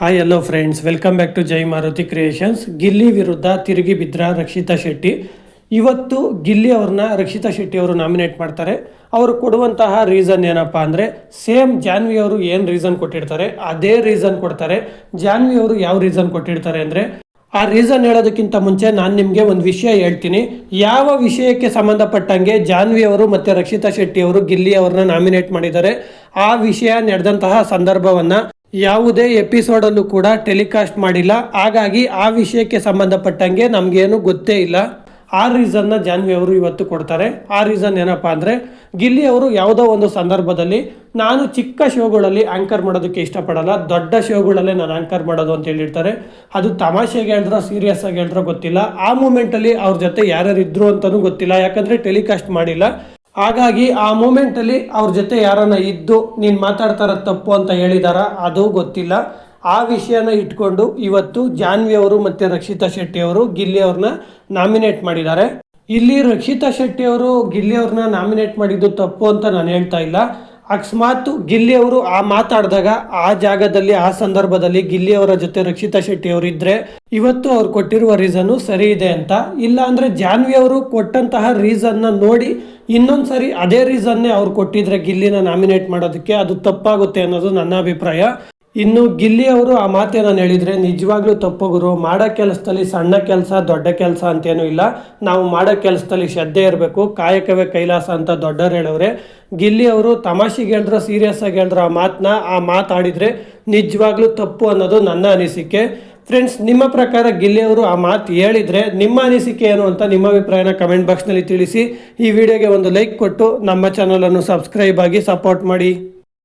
Hi hello friends, welcome back to Jai Maruti creations. Gilli ವಿರುದ್ಧ ತಿರುಗಿ ಬಿದ್ರ ರಕ್ಷಿತಾ ಶೆಟ್ಟಿ. ಇವತ್ತು ಗಿಲ್ಲಿ ಅವ್ರನ್ನ ರಕ್ಷಿತಾ ಶೆಟ್ಟಿ ಅವರು ನಾಮಿನೇಟ್ ಮಾಡ್ತಾರೆ. ಅವರು ಕೊಡುವಂತಹ ರೀಸನ್ ಏನಪ್ಪ ಅಂದರೆ, ಸೇಮ್ ಜಾನ್ವಿ ಅವರು ಏನು ರೀಸನ್ ಕೊಟ್ಟಿರ್ತಾರೆ ಅದೇ ರೀಸನ್ ಕೊಡ್ತಾರೆ. ಜಾನ್ವಿ ಅವರು ಯಾವ ರೀಸನ್ ಕೊಟ್ಟಿರ್ತಾರೆ ಅಂದರೆ, ಆ ರೀಸನ್ ಹೇಳೋದಕ್ಕಿಂತ ಮುಂಚೆ ನಾನು ನಿಮಗೆ ಒಂದು ವಿಷಯ ಹೇಳ್ತೀನಿ. ಯಾವ ವಿಷಯಕ್ಕೆ ಸಂಬಂಧಪಟ್ಟಂಗೆ ಜಾನ್ವಿ ಅವರು ಮತ್ತು ರಕ್ಷಿತಾ ಶೆಟ್ಟಿ ಅವರು ಗಿಲ್ಲಿ ಅವ್ರನ್ನ ನಾಮಿನೇಟ್ ಮಾಡಿದ್ದಾರೆ, ಆ ವಿಷಯ ನಡೆದಂತಹ ಸಂದರ್ಭವನ್ನು ಯಾವುದೇ ಎಪಿಸೋಡಲ್ಲೂ ಕೂಡ ಟೆಲಿಕಾಸ್ಟ್ ಮಾಡಿಲ್ಲ. ಹಾಗಾಗಿ ಆ ವಿಷಯಕ್ಕೆ ಸಂಬಂಧಪಟ್ಟಂಗೆ ನಮಗೇನು ಗೊತ್ತೇ ಇಲ್ಲ. ಆ ರೀಸನ್ನ ಜಾನ್ವಿ ಅವರು ಇವತ್ತು ಕೊಡ್ತಾರೆ. ಆ ರೀಸನ್ ಏನಪ್ಪ ಅಂದರೆ, ಗಿಲ್ಲಿ ಅವರು ಯಾವುದೋ ಒಂದು ಸಂದರ್ಭದಲ್ಲಿ ನಾನು ಚಿಕ್ಕ ಶೋಗಳಲ್ಲಿ ಆ್ಯಂಕರ್ ಮಾಡೋದಕ್ಕೆ ಇಷ್ಟಪಡಲ್ಲ, ದೊಡ್ಡ ಶೋಗಳಲ್ಲೇ ನಾನು ಆ್ಯಂಕರ್ ಮಾಡೋದು ಅಂತ ಹೇಳಿರ್ತಾರೆ. ಅದು ತಮಾಷೆಗೆ ಹೇಳಿದ್ರೋ ಸೀರಿಯಸ್ ಆಗಿ ಹೇಳಿದ್ರೋ ಗೊತ್ತಿಲ್ಲ. ಆ ಮೂಮೆಂಟಲ್ಲಿ ಅವ್ರ ಜೊತೆ ಯಾರ್ಯಾರು ಇದ್ರು ಅಂತಲೂ ಗೊತ್ತಿಲ್ಲ, ಯಾಕಂದರೆ ಟೆಲಿಕಾಸ್ಟ್ ಮಾಡಿಲ್ಲ. ಹಾಗಾಗಿ ಆ ಮೂಮೆಂಟಲ್ಲಿ ಅವ್ರ ಜೊತೆ ಯಾರನ್ನ ಇದ್ದು ನೀನು ಮಾತಾಡ್ತಾರ ತಪ್ಪು ಅಂತ ಹೇಳಿದಾರ ಅದು ಗೊತ್ತಿಲ್ಲ. ಆ ವಿಷಯನ ಇಟ್ಕೊಂಡು ಇವತ್ತು ಜಾನ್ವಿ ಅವರು ಮತ್ತು ರಕ್ಷಿತಾ ಶೆಟ್ಟಿ ಅವರು ಗಿಲ್ಲಿ ಅವ್ರನ್ನ ನಾಮಿನೇಟ್ ಮಾಡಿದ್ದಾರೆ. ಇಲ್ಲಿ ರಕ್ಷಿತಾ ಶೆಟ್ಟಿ ಅವರು ಗಿಲ್ಲಿ ಅವ್ರನ್ನ ನಾಮಿನೇಟ್ ಮಾಡಿದ್ದು ತಪ್ಪು ಅಂತ ನಾನು ಹೇಳ್ತಾ ಇಲ್ಲ. ಅಕಸ್ಮಾತ್ ಗಿಲ್ಲಿ ಅವರು ಆ ಮಾತಾಡಿದಾಗ ಆ ಜಾಗದಲ್ಲಿ ಆ ಸಂದರ್ಭದಲ್ಲಿ ಗಿಲ್ಲಿ ಅವರ ಜೊತೆ ರಕ್ಷಿತಾ ಶೆಟ್ಟಿ ಅವರು ಇದ್ದರೆ ಇವತ್ತು ಅವ್ರು ಕೊಟ್ಟಿರುವ ರೀಸನ್ನು ಸರಿ ಇದೆ ಅಂತ. ಇಲ್ಲ ಅಂದರೆ ಜಾನ್ವಿ ಅವರು ಕೊಟ್ಟಂತಹ ರೀಸನ್ನ ನೋಡಿ ಇನ್ನೊಂದು ಸರಿ ಅದೇ ರೀಸನ್ನೇ ಅವ್ರು ಕೊಟ್ಟಿದ್ರೆ ಗಿಲ್ಲಿನ ನಾಮಿನೇಟ್ ಮಾಡೋದಕ್ಕೆ ಅದು ತಪ್ಪಾಗುತ್ತೆ ಅನ್ನೋದು ನನ್ನ ಅಭಿಪ್ರಾಯ. ಇನ್ನು ಗಿಲ್ಲಿ ಅವರು ಆ ಮಾತೇನು ಹೇಳಿದರೆ ನಿಜವಾಗ್ಲೂ ತಪ್ಪು ಗುರು. ಮಾಡೋ ಕೆಲಸದಲ್ಲಿ ಸಣ್ಣ ಕೆಲಸ ದೊಡ್ಡ ಕೆಲಸ ಅಂತೇನೂ ಇಲ್ಲ. ನಾವು ಮಾಡೋ ಕೆಲಸದಲ್ಲಿ ಶ್ರದ್ಧೆ ಇರಬೇಕು, ಕಾಯಕವೇ ಕೈಲಾಸ ಅಂತ ದೊಡ್ಡವ್ರು ಹೇಳವ್ರೆ. ಗಿಲ್ಲಿ ಅವರು ತಮಾಷೆಗೆ ಹೇಳಿದ್ರು ಸೀರಿಯಸ್ ಆಗಿ ಹೇಳಿದ್ರು ಆ ಮಾತಾಡಿದರೆ ನಿಜವಾಗ್ಲೂ ತಪ್ಪು ಅನ್ನೋದು ನನ್ನ ಅನಿಸಿಕೆ. ಫ್ರೆಂಡ್ಸ್, ನಿಮ್ಮ ಪ್ರಕಾರ ಗಿಲ್ಲಿ ಅವರು ಆ ಮಾತು ಹೇಳಿದರೆ ನಿಮ್ಮ ಅನಿಸಿಕೆ ಏನು ಅಂತ ನಿಮ್ಮ ಅಭಿಪ್ರಾಯನ ಕಮೆಂಟ್ ಬಾಕ್ಸ್ನಲ್ಲಿ ತಿಳಿಸಿ. ಈ ವಿಡಿಯೋಗೆ ಒಂದು ಲೈಕ್ ಕೊಟ್ಟು ನಮ್ಮ ಚಾನಲನ್ನು ಸಬ್ಸ್ಕ್ರೈಬ್ ಆಗಿ ಸಪೋರ್ಟ್ ಮಾಡಿ.